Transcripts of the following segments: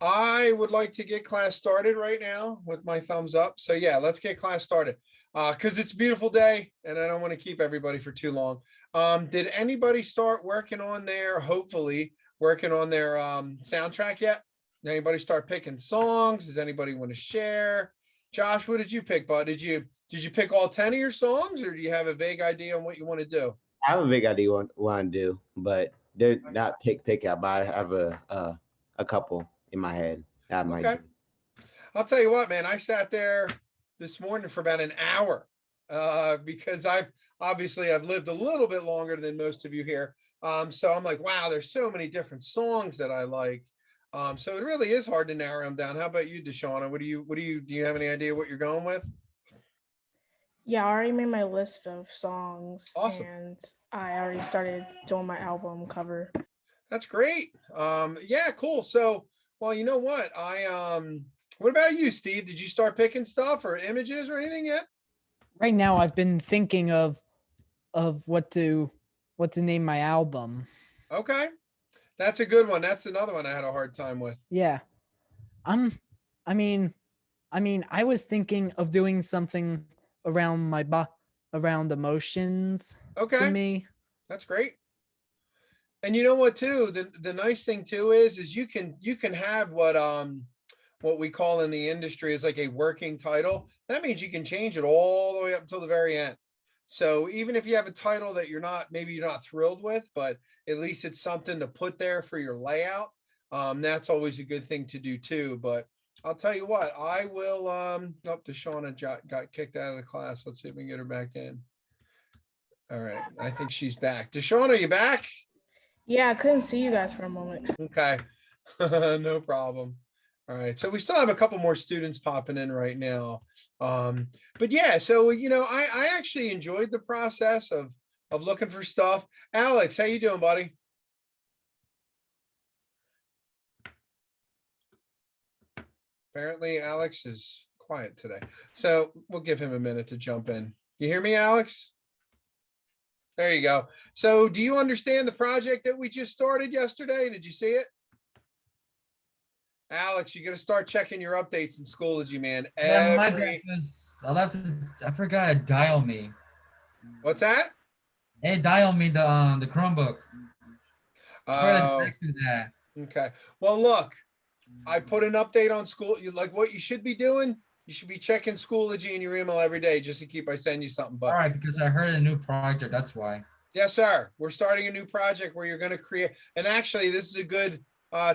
I would like to get class started right now with my thumbs up. So yeah, let's get class started. Because it's a beautiful day and I don't want to keep everybody for too long. Did anybody start working on their, hopefully, working on their soundtrack yet? Did anybody start picking songs? Does anybody want to share? Josh, what did you pick, bud? Did you pick all 10 of your songs or do you have a vague idea on what you want to do? I have a big idea what I do, but they're not pick out. But I have a couple in my head that I might Okay. do. I'll tell you what, man, I sat there this morning for about an hour because I've lived a little bit longer than most of you here. So I'm like, wow, there's so many different songs that I like. So it really is hard to narrow them down. How about you, Deshauna? Do you have any idea what you're going with? Yeah, I already made my list of songs Awesome. and I already started doing my album cover. That's great. Yeah, cool. So, well, you know what? What about you, Steve? Did you start picking stuff or images or anything yet? Right now, I've been thinking of what to name my album. Okay. That's a good one. That's another one I had a hard time with. Yeah, I'm. I mean, I was thinking of doing something around around emotions to Okay. me. That's great. And you know what too? The nice thing too is you can have what we call in the industry is like a working title. That means you can change it all the way up until the very end. So even if you have a title that maybe you're not thrilled with, but at least it's something to put there for your layout. That's always a good thing to do too. But I'll tell you what, I will Deshauna got kicked out of the class. Let's see if we can get her back in. All right. I think she's back. Deshauna, are you back? Yeah, I couldn't see you guys for a moment. Okay. No problem. All right. So we still have a couple more students popping in right now. But yeah, so I actually enjoyed the process of looking for stuff. Alex, how you doing, buddy? Apparently Alex is quiet today. So we'll give him a minute to jump in. You hear me, Alex? There you go. So do you understand the project that we just started yesterday? Did you see it? Alex, you got to start checking your updates in Schoology, man. Yeah, my bad. I'll have to. I forgot to dial me. What's that? Hey, dial me the Chromebook. I forgot to Oh, text you that. okay. Well, look, I put an update on school. You like what you should be doing? You should be checking Schoology in your email every day just to keep I send you something. All But right, because I heard a new project. That's why. yes, sir. We're starting a new project where you're going to create. And actually, this is a good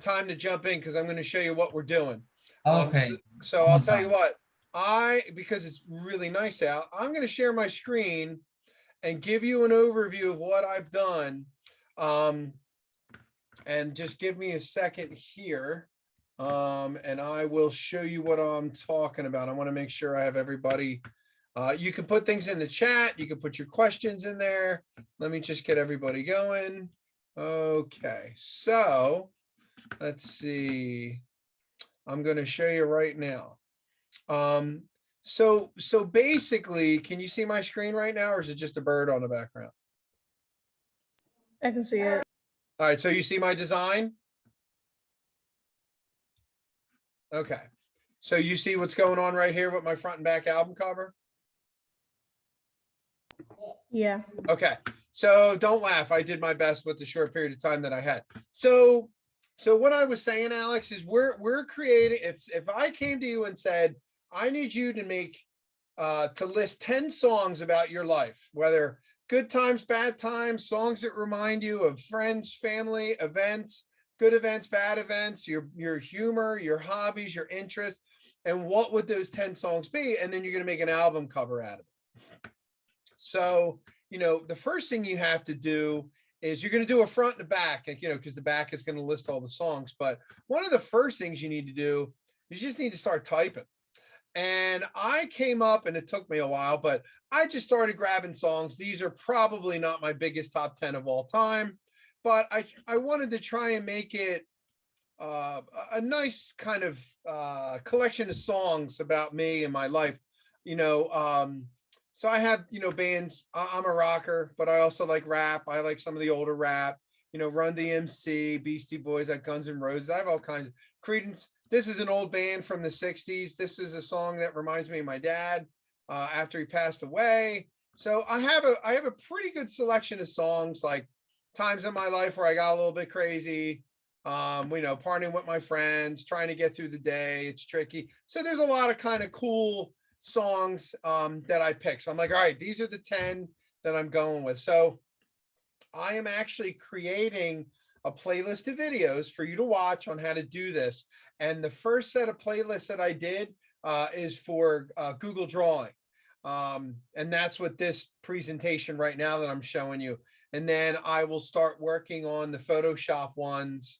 time to jump in because I'm going to show you what we're doing. Okay. So I'll tell you what, because it's really nice out, I'm going to share my screen and give you an overview of what I've done. And just give me a second here. And I will show you what I'm talking about. I want to make sure I have everybody. You can put things in the chat. You can put your questions in there. Let me just get everybody going. Okay, so let's see. I'm going to show you right now. So basically, can you see my screen right now, or is it just a bird on the background? I can see it. All right, so you see my design? Okay, so you see what's going on right here with my front and back album cover? Yeah. Okay, so don't laugh. I did my best with the short period of time that I had. So what I was saying, Alex, is we're creating. If I came to you and said, I need you to make to list 10 songs about your life, whether good times, bad times, songs that remind you of friends, family, events, good events, bad events, your humor, your hobbies, your interests, and what would those 10 songs be? And then you're going to make an album cover out of it. So, the first thing you have to do is you're going to do a front and a back, because the back is going to list all the songs. But one of the first things you need to do is you just need to start typing. And I came up, and it took me a while, but I just started grabbing songs. These are probably not my biggest top 10 of all time, but I wanted to try and make it a nice kind of collection of songs about me and my life. So I have, bands. I'm a rocker, but I also like rap. I like some of the older rap. Run DMC, Beastie Boys, like Guns N' Roses. I have all kinds of Creedence. This is an old band from the 60s. This is a song that reminds me of my dad after he passed away. So I have a pretty good selection of songs, like times in my life where I got a little bit crazy, partying with my friends, trying to get through the day. It's tricky. So there's a lot of kind of cool songs that I pick. So I'm like, all right, these are the 10 that I'm going with. So I am actually creating a playlist of videos for you to watch on how to do this. And the first set of playlists that I did is for Google Drawing. And that's what this presentation right now that I'm showing you. And then I will start working on the Photoshop ones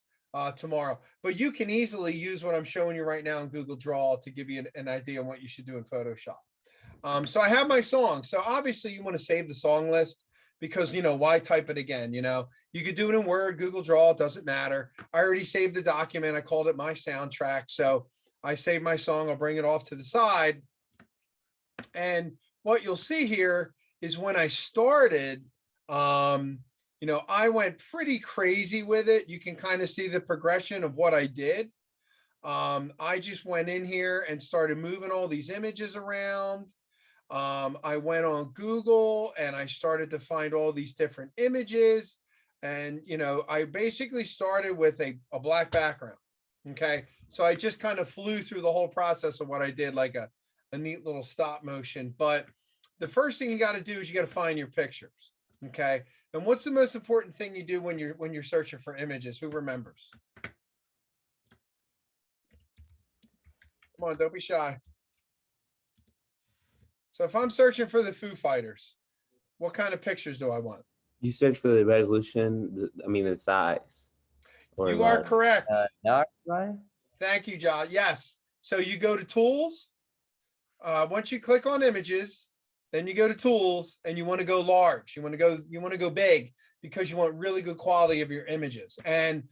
tomorrow. But you can easily use what I'm showing you right now in Google Draw to give you an idea on what you should do in Photoshop. So I have my song. So obviously you want to save the song list, because, why type it again? You could do it in Word, Google Draw, it doesn't matter. I already saved the document. I called it my soundtrack. So I saved my song. I'll bring it off to the side. And what you'll see here is when I started, I went pretty crazy with it. You can kind of see the progression of what I did. I just went in here and started moving all these images around. I went on Google and I started to find all these different images. And, I basically started with a black background. Okay. So I just kind of flew through the whole process of what I did, like a neat little stop motion. But the first thing you got to do is you got to find your pictures. Okay. And what's the most important thing you do when you're searching for images? Who remembers? Come on, don't be shy. So if I'm searching for the Foo Fighters, what kind of pictures do I want? You search for the resolution, the size. You are correct. Dark, right? Thank you, John. Yes. So you go to Tools. Once you click on Images, then you go to Tools and you want to go large. You want to go big, because you want really good quality of your images. And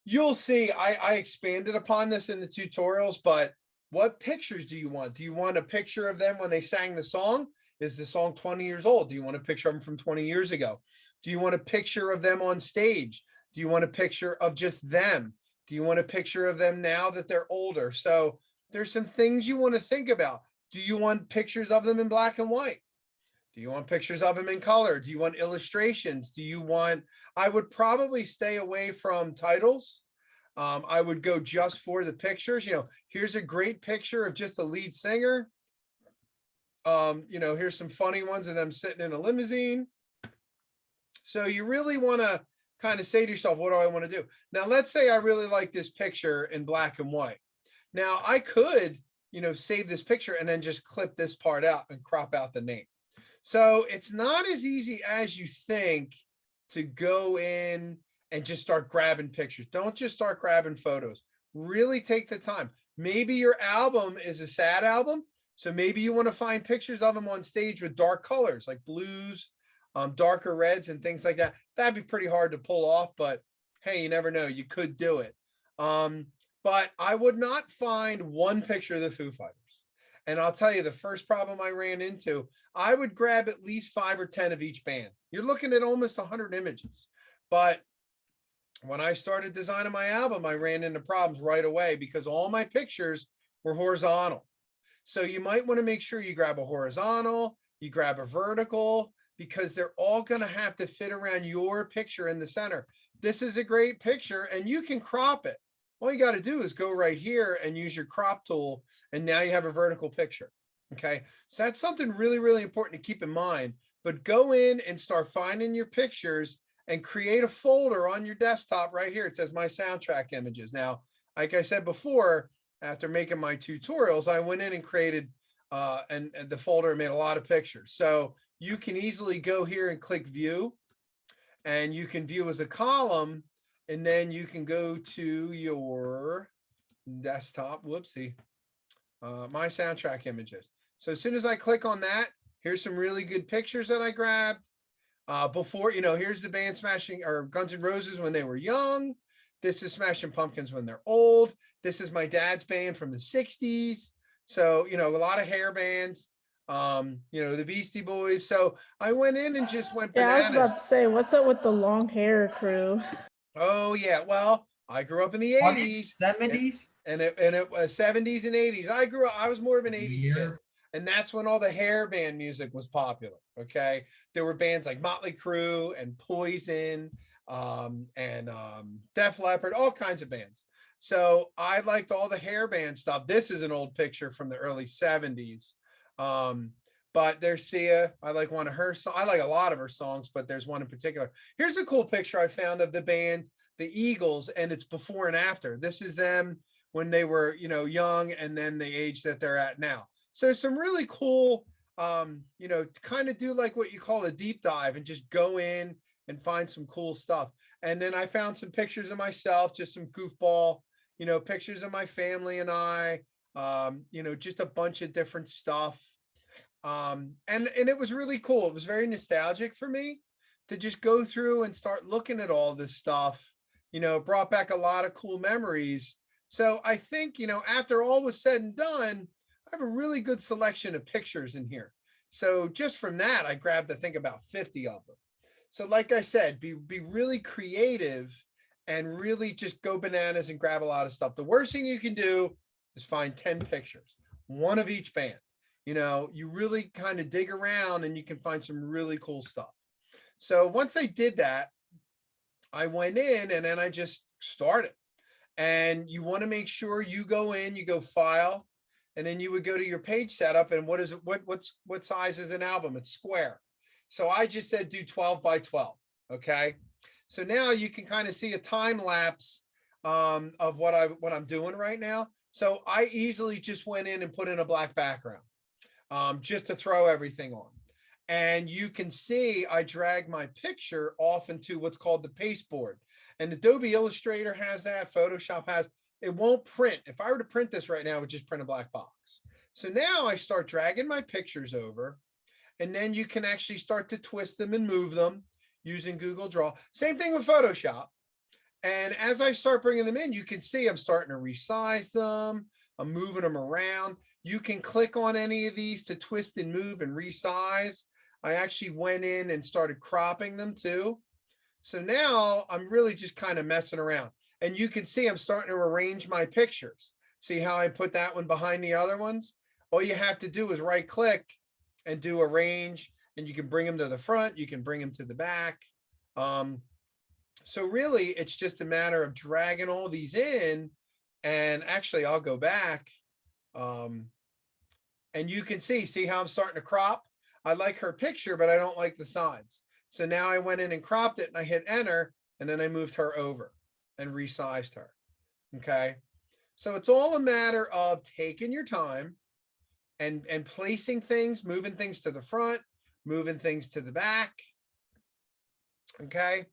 you'll see I expanded upon this in the tutorials, but what pictures do you want? Do you want a picture of them when they sang the song? Is the song 20 years old? Do you want a picture of them from 20 years ago? Do you want a picture of them on stage? Do you want a picture of just them? Do you want a picture of them now that they're older? So there's some things you want to think about. Do you want pictures of them in black and white? Do you want pictures of them in color? Do you want illustrations? I would probably stay away from titles. I would go just for the pictures. Here's a great picture of just the lead singer. Here's some funny ones of them sitting in a limousine. So you really want to kind of say to yourself, what do I want to do? Now, let's say I really like this picture in black and white. Now I could, save this picture and then just clip this part out and crop out the name. So it's not as easy as you think to go in and just start grabbing pictures. Don't just start grabbing photos. Really take the time. Maybe your album is a sad album. So maybe you want to find pictures of them on stage with dark colors like blues, darker reds and things like that. That'd be pretty hard to pull off, but hey, you never know. You could do it. But I would not find one picture of the Foo Fighters. And I'll tell you, the first problem I ran into, I would grab at least 5 or 10 of each band. You're looking at almost 100 images. But when I started designing my album, I ran into problems right away because all my pictures were horizontal. So you might want to make sure you grab a horizontal, you grab a vertical, because they're all going to have to fit around your picture in the center. This is a great picture and you can crop it. All you got to do is go right here and use your crop tool. And now you have a vertical picture. Okay. So that's something really, really important to keep in mind, but go in and start finding your pictures and create a folder on your desktop right here. It says my soundtrack images. Now, like I said before, after making my tutorials, I went in and created and the folder and made a lot of pictures. So you can easily go here and click view, and you can view as a column, and then you can go to your desktop. Whoopsie. My soundtrack images. So as soon as I click on that, here's some really good pictures that I grabbed. Before, here's the band Smashing or Guns N' Roses when they were young. This is Smashing Pumpkins when they're old. This is my dad's band from the 60s. So, a lot of hair bands. The Beastie Boys. So I went in and just went Yeah, I was bananas. about to say, what's up with the long hair crew? Oh yeah, well, I grew up in the 80s 70s. and it was 70s and 80s. I was more of an 80s kid. Yep. And that's when all the hair band music was popular. Okay. There were bands like Motley Crue and Poison, Def Leppard, all kinds of bands. So I liked all the hair band stuff. This is an old picture from the early 70s. But there's Sia. I like one of her songs. I like a lot of her songs, but there's one in particular. Here's a cool picture I found of the band, the Eagles, and it's before and after. This is them when they were, young, and then the age that they're at now. So some really cool, to kind of do like what you call a deep dive and just go in and find some cool stuff. And then I found some pictures of myself, just some goofball, pictures of my family and I, just a bunch of different stuff. And it was really cool. It was very nostalgic for me to just go through and start looking at all this stuff. It brought back a lot of cool memories. So I think, after all was said and done, I have a really good selection of pictures in here. So just from that, I grabbed, I think, about 50 of them. So like I said, be really creative and really just go bananas and grab a lot of stuff. The worst thing you can do is find 10 pictures, one of each band. You really kind of dig around and you can find some really cool stuff. So once I did that, I went in and then I just started. And you want to make sure you go in, you go file, and then you would go to your page setup. And what is it? What size is an album? It's square. So I just said do 12 by 12. Okay. So now you can kind of see a time lapse of what I'm doing right now. So I easily just went in and put in a black background just to throw everything on. And you can see I drag my picture off into what's called the pasteboard. And Adobe Illustrator has that, Photoshop has. It won't print. If I were to print this right now, it would just print a black box. So now I start dragging my pictures over, and then you can actually start to twist them and move them using Google Draw. Same thing with Photoshop. And as I start bringing them in, you can see I'm starting to resize them. I'm moving them around. You can click on any of these to twist and move and resize. I actually went in and started cropping them too. So now I'm really just kind of messing around. And you can see I'm starting to arrange my pictures. See how I put that one behind the other ones? All you have to do is right click and do arrange, and you can bring them to the front. You can bring them to the back. So really it's just a matter of dragging all these in, and actually I'll go back. And you can see how I'm starting to crop. I like her picture, but I don't like the sides. So now I went in and cropped it and I hit enter, and then I moved her over and resized her. Okay. So it's all a matter of taking your time and placing things, moving things to the front, moving things to the back. Okay.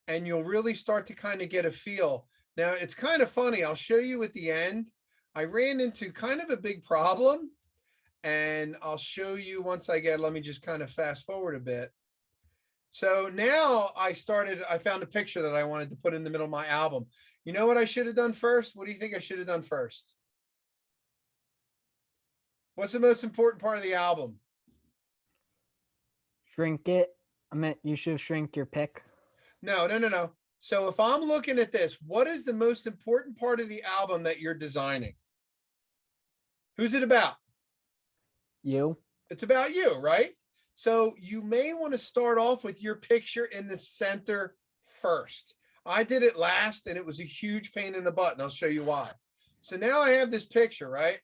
And you'll really start to kind of get a feel. Now it's kind of funny. I'll show you at the end. I ran into kind of a big problem, and I'll show you once let me just kind of fast forward a bit. So now I found a picture that I wanted to put in the middle of my album. You know what I should have done first? What do you think I should have done first? What's the most important part of the album? Shrink it. I meant you should have shrink your pic. No. So if I'm looking at this, what is the most important part of the album that you're designing? Who's it about? You. It's about you, right? So you may want to start off with your picture in the center first. I did it last, and it was a huge pain in the butt, and I'll show you why. So now I have this picture, right?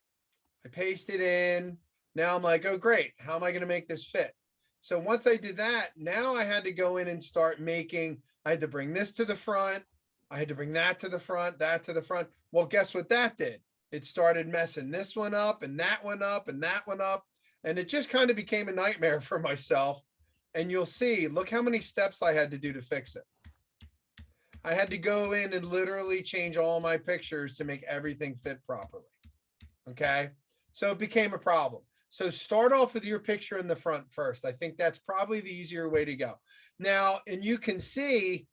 I paste it in. Now I'm like, oh, great. How am I going to make this fit? So once I did that, now I had to go in and start I had to bring this to the front. I had to bring that to the front, that to the front. Well, guess what that did? It started messing this one up and that one up and that one up. And it just kind of became a nightmare for myself. And you'll see, look how many steps I had to do to fix it. I had to go in and literally change all my pictures to make everything fit properly. Okay. So it became a problem. So start off with your picture in the front first. I think that's probably the easier way to go. Now, and you can see,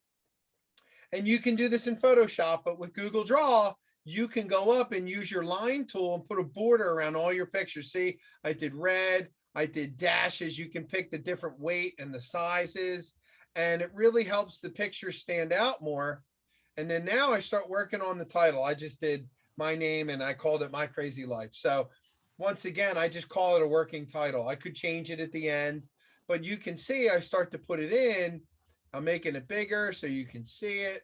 and you can do this in Photoshop, but with Google Draw, you can go up and use your line tool and put a border around all your pictures. See, I did red, I did dashes. You can pick the different weight and the sizes, and it really helps the picture stand out more. And then now I start working on the title. I just did my name and I called it My Crazy Life. So once again, I just call it a working title. I could change it at the end, but you can see I start to put it in. I'm making it bigger so you can see it.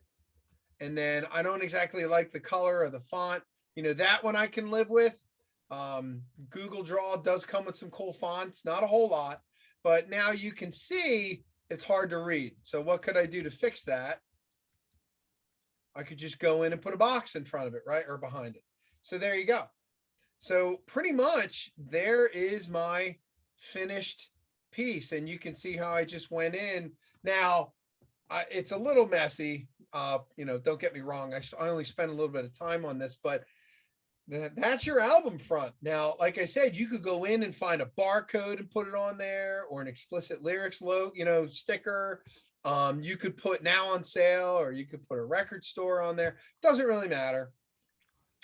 And then I don't exactly like the color or the font. You know, that one I can live with. Google Draw does come with some cool fonts, not a whole lot, but now you can see it's hard to read. So what could I do to fix that? I could just go in and put a box in front of it, right? Or behind it. So there you go. So pretty much there is my finished piece. And you can see how I just went in. Now, it's a little messy. You know, don't get me wrong. I only spent a little bit of time on this, but that's your album front. Now, like I said, you could go in and find a barcode and put it on there, or an explicit lyrics sticker. You could put now on sale, or you could put a record store on there. Doesn't really matter.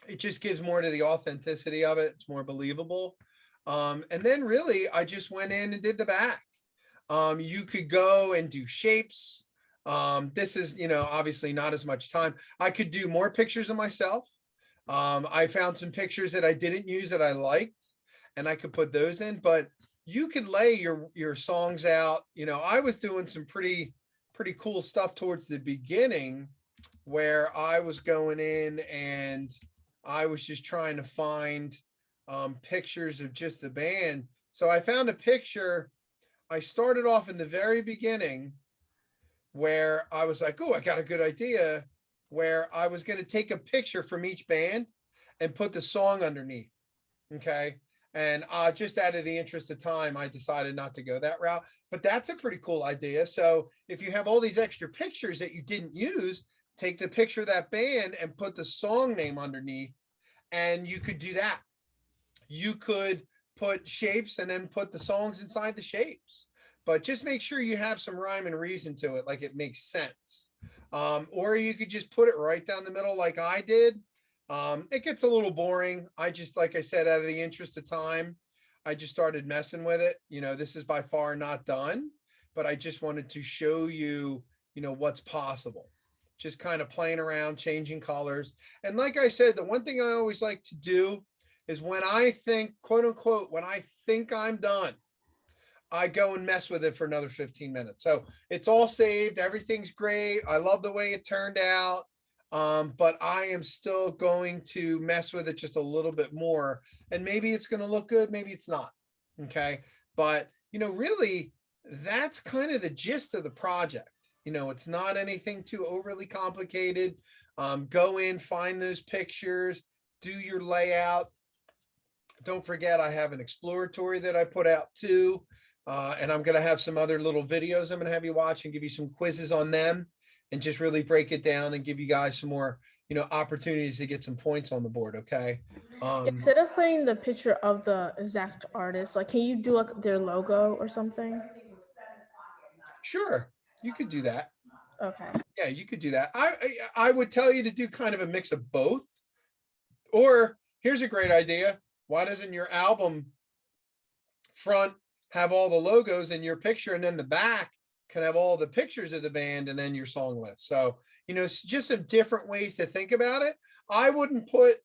It just gives more to the authenticity of it. It's more believable. And then really, I just went in and did the back. You could go and do shapes. This is, you know, obviously not as much time. I could do more pictures of myself. I found some pictures that I didn't use that I liked, and I could put those in, but you could lay your songs out. You know, I was doing some pretty cool stuff towards the beginning where I was going in and I was just trying to find pictures of just the band. So I found a picture. I started off in the very beginning where I was like, oh, I got a good idea, where I was going to take a picture from each band and put the song underneath. Okay. And just out of the interest of time, I decided not to go that route, but that's a pretty cool idea. So if you have all these extra pictures that you didn't use, take the picture of that band and put the song name underneath, and you could do that. You could put shapes and then put the songs inside the shapes, but just make sure you have some rhyme and reason to it, like it makes sense. Or you could just put it right down the middle like I did. It gets a little boring. I just, like I said, out of the interest of time, I just started messing with it. You know, this is by far not done, but I just wanted to show you, you know, what's possible. Just kind of playing around, changing colors. And like I said, the one thing I always like to do is when I think, quote unquote, when I think I'm done, I go and mess with it for another 15 minutes. So it's all saved. Everything's great. I love the way it turned out. But I am still going to mess with it just a little bit more. And maybe it's going to look good. Maybe it's not. Okay. But, you know, really, that's kind of the gist of the project. You know, it's not anything too overly complicated. Go in, find those pictures, do your layout. Don't forget, I have an exploratory that I put out too. And I'm going to have some other little videos I'm going to have you watch and give you some quizzes on them and just really break it down and give you guys some more, you know, opportunities to get some points on the board. Okay. Instead of putting the picture of the exact artist, like, can you do like their logo or something? Sure. You could do that. Okay. Yeah, you could do that. I would tell you to do kind of a mix of both. Or here's a great idea. Why doesn't your album front have all the logos in your picture, and then the back can have all the pictures of the band and then your song list? So, you know, it's just some different ways to think about it. I wouldn't put,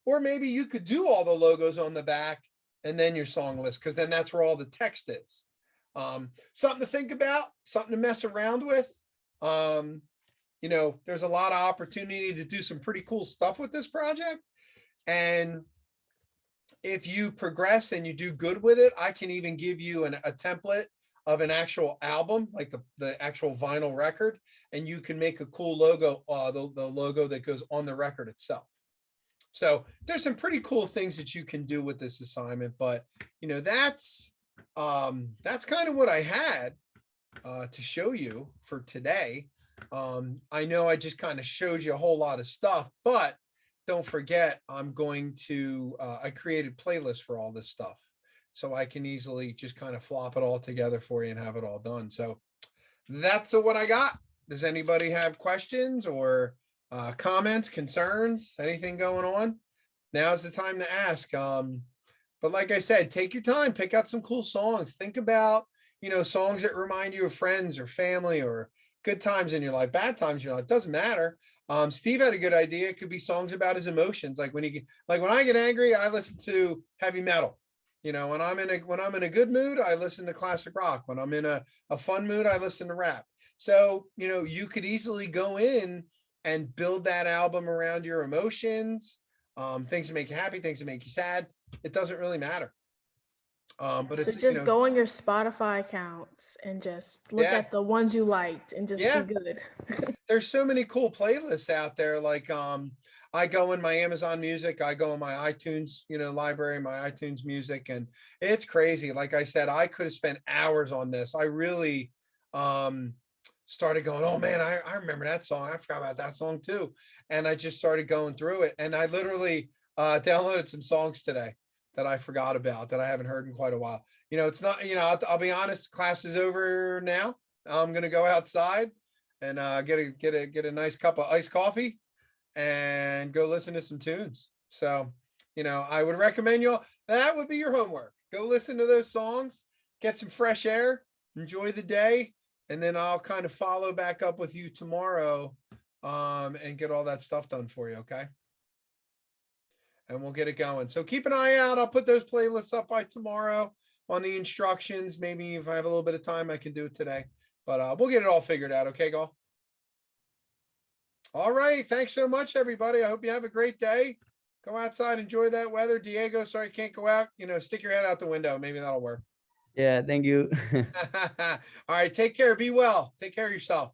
or maybe you could do all the logos on the back and then your song list, because then that's where all the text is. Something to think about, something to mess around with. You know, there's a lot of opportunity to do some pretty cool stuff with this project. And if you progress and you do good with it, I can even give you a template of an actual album, like the actual vinyl record, and you can make a cool logo, the logo that goes on the record itself. So there's some pretty cool things that you can do with this assignment, but you know, that's kind of what I had to show you for today. I know I just kind of showed you a whole lot of stuff, but don't forget, I'm going to, I created playlists for all this stuff, so I can easily just kind of flop it all together for you and have it all done. So that's what I got. Does anybody have questions or comments, concerns, anything going on? Now's the time to ask. But like I said, take your time, pick out some cool songs. Think about, songs that remind you of friends or family or good times in your life, bad times in your life. Doesn't matter. Steve had a good idea. It could be songs about his emotions. Like when I get angry, I listen to heavy metal. When I'm in a good mood, I listen to classic rock. When I'm in a fun mood, I listen to rap. So, you could easily go in and build that album around your emotions, things that make you happy, things that make you sad. It doesn't really matter. But So it's, just go on your Spotify accounts and just look Yeah. at the ones you liked and just Yeah. be good. there's so many cool playlists out there. Like, I go in my Amazon Music, I go in my iTunes, library, my iTunes Music, and it's crazy. Like I said, I could have spent hours on this. I really, started going, oh man, I remember that song. I forgot about that song too. And I just started going through it. And I literally downloaded some songs today that I forgot about that I haven't heard in quite a while. It's not, I'll be honest, class is over now. I'm gonna go outside and get a nice cup of iced coffee and go listen to some tunes. So, I would recommend that would be your homework. Go listen to those songs, get some fresh air, enjoy the day, and then I'll kind of follow back up with you tomorrow, and get all that stuff done for you. Okay. And we'll get it going. So keep an eye out. I'll put those playlists up by tomorrow on the instructions. Maybe if I have a little bit of time, I can do it today, but we'll get it all figured out. Okay, Gol? All right. Thanks so much, everybody. I hope you have a great day. Go outside, enjoy that weather. Diego, sorry, can't go out. Stick your head out the window. Maybe that'll work. Yeah, thank you. All right. Take care. Be well. Take care of yourself.